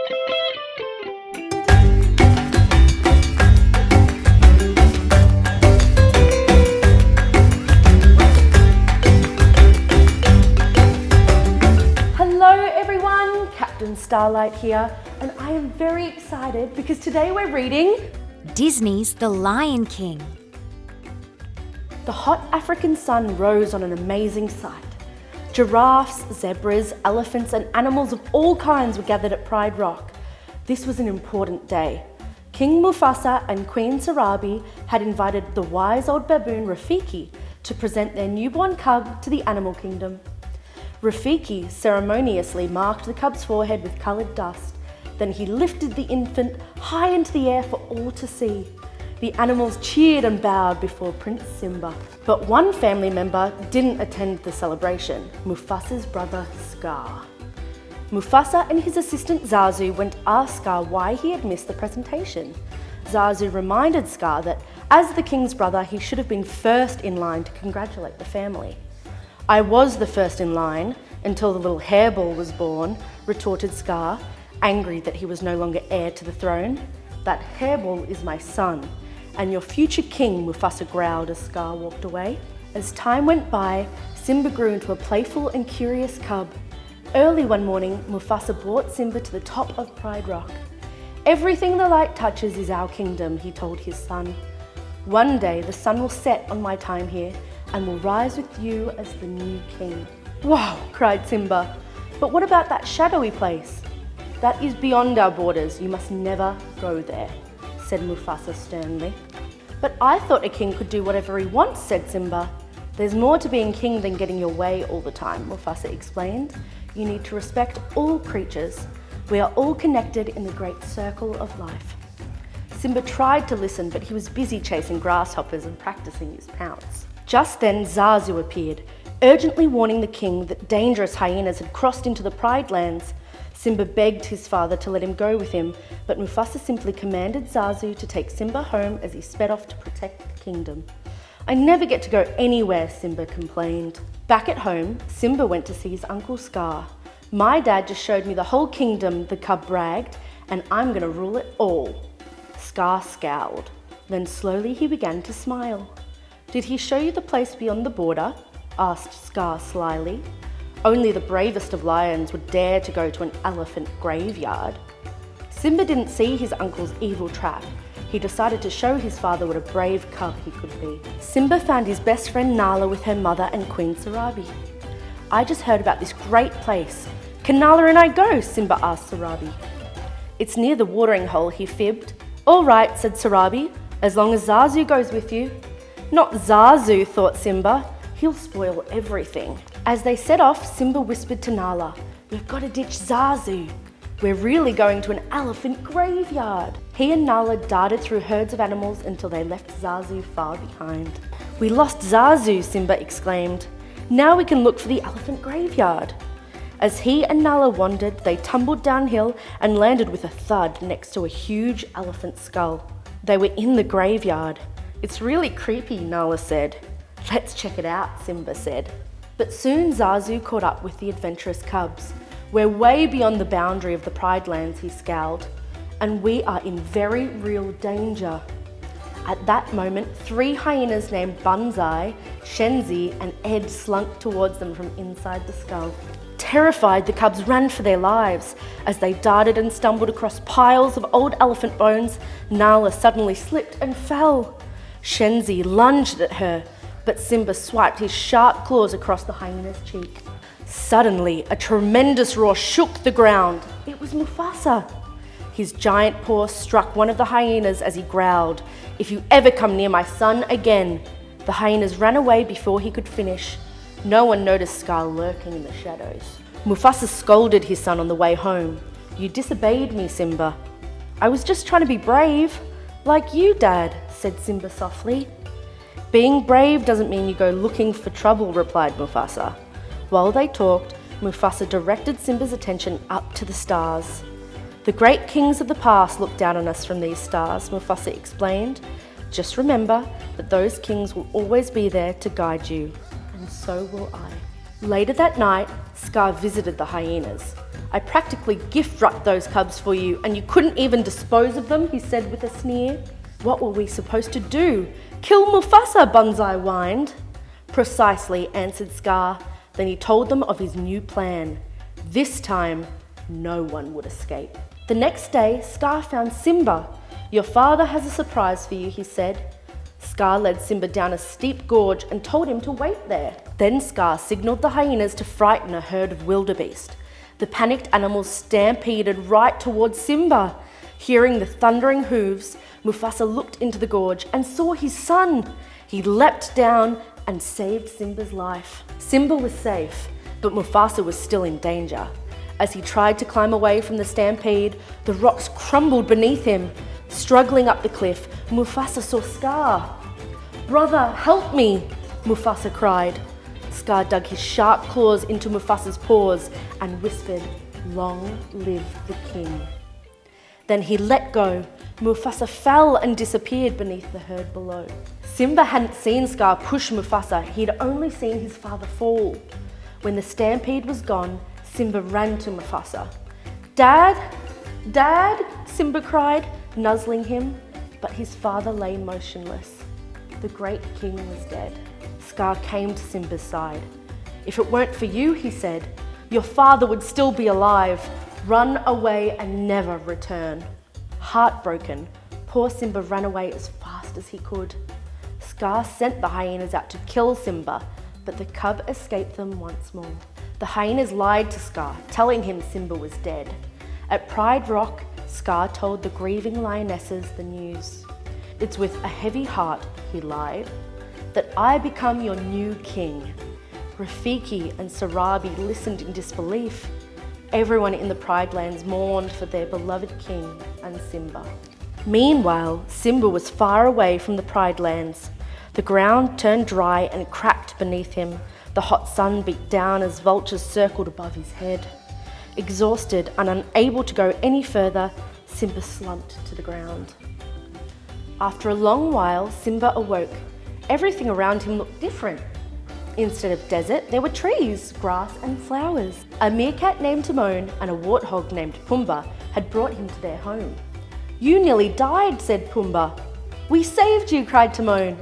Captain Starlight here, and I am very excited because today we're reading Disney's The Lion King. The hot African sun rose on an amazing sight. Giraffes, zebras, elephants, and animals of all kinds were gathered at Pride Rock. This was an important day. King Mufasa and Queen Sarabi had invited the wise old baboon Rafiki to present their newborn cub to the animal kingdom. Rafiki ceremoniously marked the cub's forehead with coloured dust. Then he lifted the infant high into the air for all to see. The animals cheered and bowed before Prince Simba. But one family member didn't attend the celebration, Mufasa's brother Scar. Mufasa and his assistant Zazu went to ask Scar why he had missed the presentation. Zazu reminded Scar that as the king's brother, he should have been first in line to congratulate the family. "I was the first in line until the little hairball was born," retorted Scar, angry that he was no longer heir to the throne. "That hairball is my son, and your future king," Mufasa growled as Scar walked away. As time went by, Simba grew into a playful and curious cub. Early one morning, Mufasa brought Simba to the top of Pride Rock. "Everything the light touches is our kingdom," he told his son. "One day the sun will set on my time here, and will rise with you as the new king." "Wow!" cried Simba. "But what about that shadowy place?" "That is beyond our borders. You must never go there," said Mufasa sternly. "But I thought a king could do whatever he wants," said Simba. "There's more to being king than getting your way all the time," Mufasa explained. "You need to respect all creatures. We are all connected in the great circle of life." Simba tried to listen, but he was busy chasing grasshoppers and practicing his pounce. Just then Zazu appeared, urgently warning the king that dangerous hyenas had crossed into the Pride Lands. Simba begged his father to let him go with him, but Mufasa simply commanded Zazu to take Simba home as he sped off to protect the kingdom. "I never get to go anywhere," Simba complained. Back at home, Simba went to see his uncle Scar. "My dad just showed me the whole kingdom," the cub bragged, "and I'm going to rule it all." Scar scowled. Then slowly he began to smile. "Did he show you the place beyond the border?" asked Scar slyly. "Only the bravest of lions would dare to go to an elephant graveyard." Simba didn't see his uncle's evil trap. He decided to show his father what a brave cub he could be. Simba found his best friend Nala with her mother and Queen Sarabi. "I just heard about this great place. Can Nala and I go?" Simba asked Sarabi. "It's near the watering hole," he fibbed. "All right," said Sarabi, "as long as Zazu goes with you." "Not Zazu," thought Simba. "He'll spoil everything." As they set off, Simba whispered to Nala, "We've got to ditch Zazu. We're really going to an elephant graveyard." He and Nala darted through herds of animals until they left Zazu far behind. "We lost Zazu," Simba exclaimed. "Now we can look for the elephant graveyard." As he and Nala wandered, they tumbled downhill and landed with a thud next to a huge elephant skull. They were in the graveyard. "It's really creepy," Nala said. "Let's check it out," Simba said. But soon Zazu caught up with the adventurous cubs. "We're way beyond the boundary of the Pride Lands," he scowled, "and we are in very real danger." At that moment, 3 hyenas named Banzai, Shenzi, and Ed slunk towards them from inside the skull. Terrified, the cubs ran for their lives. As they darted and stumbled across piles of old elephant bones, Nala suddenly slipped and fell. Shenzi lunged at her, but Simba swiped his sharp claws across the hyena's cheek. Suddenly, a tremendous roar shook the ground. It was Mufasa. His giant paw struck one of the hyenas as he growled, "If you ever come near my son again." The hyenas ran away before he could finish. No one noticed Scar lurking in the shadows. Mufasa scolded his son on the way home. "You disobeyed me, Simba." "I was just trying to be brave. Like you, Dad," said Simba softly. "Being brave doesn't mean you go looking for trouble," replied Mufasa. While they talked, Mufasa directed Simba's attention up to the stars. "The great kings of the past looked down on us from these stars," Mufasa explained. "Just remember that those kings will always be there to guide you, and so will I." Later that night, Scar visited the hyenas. "I practically gift-wrapped those cubs for you, and you couldn't even dispose of them," he said with a sneer. "What were we supposed to do? Kill Mufasa?" Banzai whined. "Precisely," answered Scar. Then he told them of his new plan. This time, no one would escape. The next day, Scar found Simba. "Your father has a surprise for you," he said. Scar led Simba down a steep gorge and told him to wait there. Then Scar signaled the hyenas to frighten a herd of wildebeest. The panicked animals stampeded right towards Simba. Hearing the thundering hooves, Mufasa looked into the gorge and saw his son. He leapt down and saved Simba's life. Simba was safe, but Mufasa was still in danger. As he tried to climb away from the stampede, the rocks crumbled beneath him. Struggling up the cliff, Mufasa saw Scar. "Brother, help me!" Mufasa cried. Scar dug his sharp claws into Mufasa's paws and whispered, "Long live the king." Then he let go. Mufasa fell and disappeared beneath the herd below. Simba hadn't seen Scar push Mufasa, he'd only seen his father fall. When the stampede was gone, Simba ran to Mufasa. "Dad? Dad?" Simba cried, nuzzling him, but his father lay motionless. The great king was dead. Scar came to Simba's side. "If it weren't for you," he said, "your father would still be alive. Run away and never return." Heartbroken, poor Simba ran away as fast as he could. Scar sent the hyenas out to kill Simba, but the cub escaped them once more. The hyenas lied to Scar, telling him Simba was dead. At Pride Rock, Scar told the grieving lionesses the news. "It's with a heavy heart," he lied, "that I become your new king." Rafiki and Sarabi listened in disbelief. Everyone in the Pride Lands mourned for their beloved king and Simba. Meanwhile, Simba was far away from the Pride Lands. The ground turned dry and cracked beneath him. The hot sun beat down as vultures circled above his head. Exhausted and unable to go any further, Simba slumped to the ground. After a long while, Simba awoke. Everything around him looked different. Instead of desert, there were trees, grass and flowers. A meerkat named Timon and a warthog named Pumbaa had brought him to their home. "You nearly died," said Pumbaa. "We saved you," cried Timon.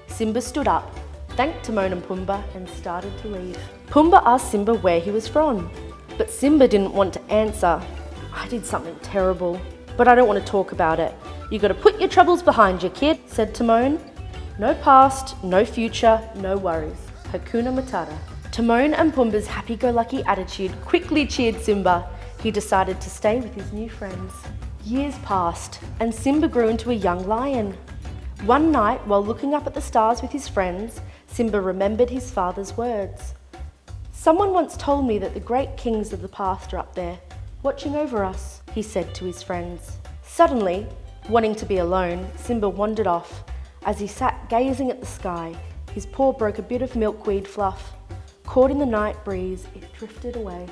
Simba stood up, thanked Timon and Pumbaa and started to leave. Pumbaa asked Simba where he was from, but Simba didn't want to answer. "I did something terrible, but I don't want to talk about it. You got to put your troubles behind you, kid," said Timon. "No past, no future, no worries. Hakuna Matata." Timon and Pumbaa's happy-go-lucky attitude quickly cheered Simba. He decided to stay with his new friends. Years passed, and Simba grew into a young lion. One night, while looking up at the stars with his friends, Simba remembered his father's words. "Someone once told me that the great kings of the past are up there, watching over us," he said to his friends. Suddenly, wanting to be alone, Simba wandered off. As he sat gazing at the sky, his paw broke a bit of milkweed fluff. Caught in the night breeze, it drifted away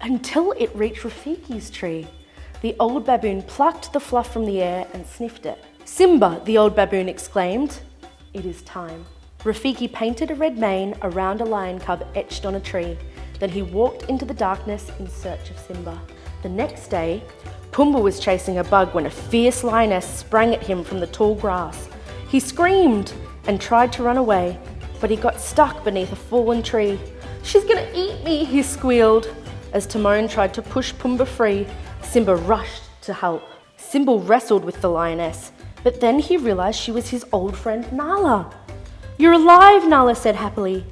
until it reached Rafiki's tree. The old baboon plucked the fluff from the air and sniffed it. "Simba," the old baboon exclaimed, "it is time." Rafiki painted a red mane around a lion cub etched on a tree. Then he walked into the darkness in search of Simba. The next day, Pumbaa was chasing a bug when a fierce lioness sprang at him from the tall grass. He screamed and tried to run away, but he got stuck beneath a fallen tree. "She's gonna eat me," he squealed. As Timon tried to push Pumbaa free, Simba rushed to help. Simba wrestled with the lioness, but then he realized she was his old friend Nala. "You're alive," Nala said happily.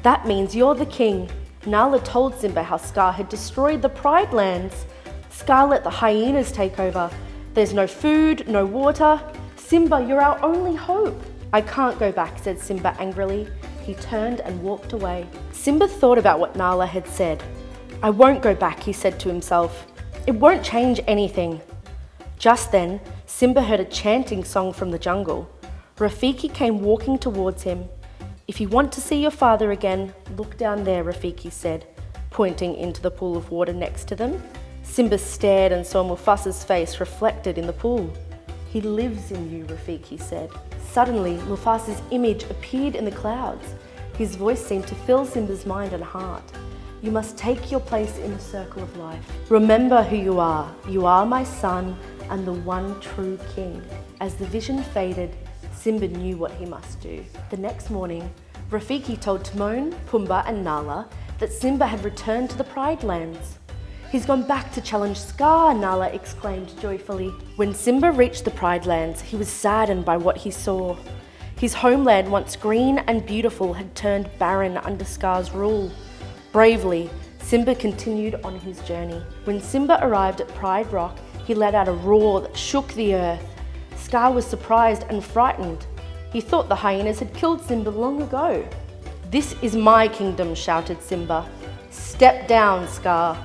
"That means you're the king." Nala told Simba how Scar had destroyed the Pride Lands. Scar let the hyenas take over. "There's no food, no water. Simba, you're our only hope." "I can't go back," said Simba angrily. He turned and walked away. Simba thought about what Nala had said. "I won't go back," he said to himself. "It won't change anything." Just then, Simba heard a chanting song from the jungle. Rafiki came walking towards him. "If you want to see your father again, look down there," Rafiki said, pointing into the pool of water next to them. Simba stared and saw Mufasa's face reflected in the pool. "He lives in you," Rafiki said. Suddenly, Mufasa's image appeared in the clouds. His voice seemed to fill Simba's mind and heart. You must take your place in the circle of life. Remember who you are. You are my son and the one true king. As the vision faded, Simba knew what he must do. The next morning, Rafiki told Timon, Pumbaa and Nala that Simba had returned to the Pride Lands. He's gone back to challenge Scar, Nala exclaimed joyfully. When Simba reached the Pride Lands, he was saddened by what he saw. His homeland, once green and beautiful, had turned barren under Scar's rule. Bravely, Simba continued on his journey. When Simba arrived at Pride Rock, he let out a roar that shook the earth. Scar was surprised and frightened. He thought the hyenas had killed Simba long ago. "This is my kingdom," shouted Simba. "Step down, Scar."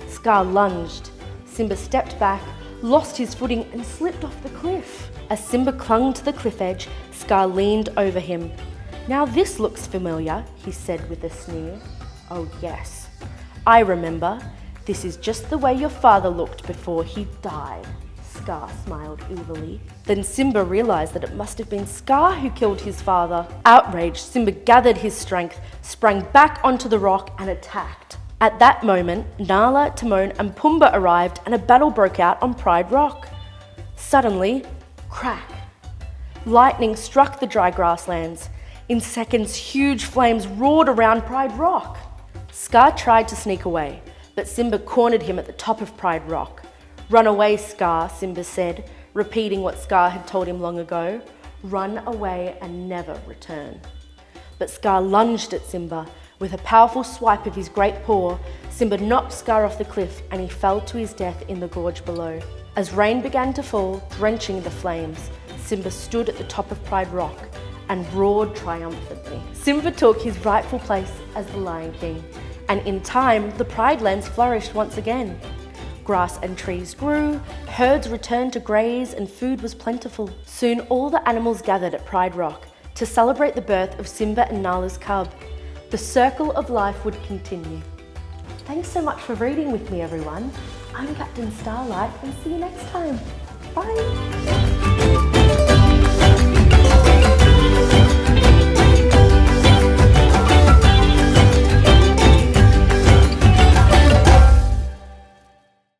Scar lunged. Simba stepped back, lost his footing and slipped off the cliff. As Simba clung to the cliff edge, Scar leaned over him. "Now this looks familiar," he said with a sneer. "Oh yes, I remember. This is just the way your father looked before he died." Scar smiled evilly. Then Simba realised that it must have been Scar who killed his father. Outraged, Simba gathered his strength, sprang back onto the rock and attacked. At that moment, Nala, Timon and Pumbaa arrived and a battle broke out on Pride Rock. Suddenly, crack! Lightning struck the dry grasslands. In seconds, huge flames roared around Pride Rock. Scar tried to sneak away, but Simba cornered him at the top of Pride Rock. "Run away, Scar," Simba said, repeating what Scar had told him long ago. "Run away and never return." But Scar lunged at Simba. With a powerful swipe of his great paw, Simba knocked Scar off the cliff and he fell to his death in the gorge below. As rain began to fall, drenching the flames, Simba stood at the top of Pride Rock and roared triumphantly. Simba took his rightful place as the Lion King, and in time, the Pride Lands flourished once again. Grass and trees grew, herds returned to graze, and food was plentiful. Soon all the animals gathered at Pride Rock to celebrate the birth of Simba and Nala's cub. The circle of life would continue. Thanks so much for reading with me, everyone. I'm Captain Starlight, and see you next time. Bye!